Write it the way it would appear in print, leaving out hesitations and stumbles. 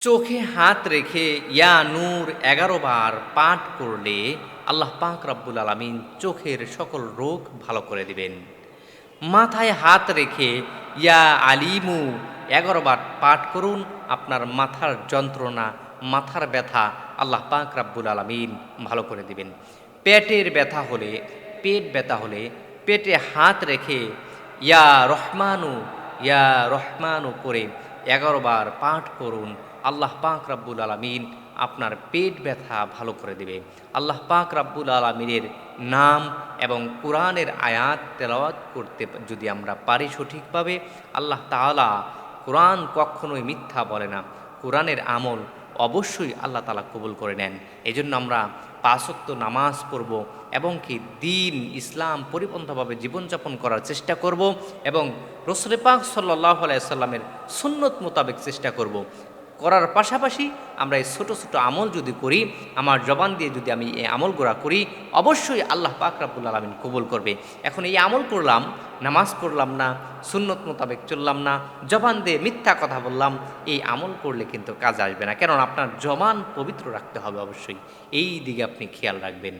চোখে হাত রেখে ইয়া নূর ১১ বার পাঠ করলে আল্লাহ পাক রব্বুল আলামিন চোখের সকল রোগ ভালো করে দিবেন। মাথায় হাত রেখে ইয়া আলিমু ১১ বার পাঠ করুন, আপনার মাথার যন্ত্রণা, মাথার ব্যথা আল্লাহ পাক রব্বুল আলামিন ভালো করে দিবেন। পেটের ব্যথা হলে, পেট ব্যথা হলে পেটে হাত রেখে ইয়া রহমানু, ইয়া রহমানু করে ১১ বার পাঠ করুন। আল্লাহ পাক রাব্বুল আলামিন আপনার পেট ব্যথা ভালো করে দেবে। আল্লাহ পাক রাব্বুল আলামিনের নাম এবং কোরআনের আয়াত তেলাওয়াত করতে যদি আমরা পারি সঠিকভাবে, আল্লাহ তাআলা কোরআন কখনোই মিথ্যা বলে না। কোরআনের আমল অবশ্যই আল্লাহ তাআলা কবুল করে নেন। এজন্য আমরা ৫ ওয়াক্ত নামাজ পড়ব এবং কি দ্বীন ইসলাম পরিপন্থীভাবে জীবনযাপন করার চেষ্টা করব এবং রাসূল পাক সাল্লাল্লাহু আলাইহি সাল্লামের সুন্নত মোতাবেক চেষ্টা করব। করার পাশাপাশি আমরা এই ছোট ছোট আমল যদি করি, আমার জবান দিয়ে যদি আমি এই আমলগুলো করি, অবশ্যই আল্লাহ পাক রব্বুল আলামিন কবুল করবে। এখন এই আমল করলাম, নামাজ পড়লাম না, সুন্নত মোতাবেক চললাম না, জবান দিয়ে মিথ্যা কথা বললাম, এই আমল করলে কিন্তু কাজ আসবে না। কারণ আপনার জবান পবিত্র রাখতে হবে অবশ্যই। এই দিকে আপনি খেয়াল রাখবেন।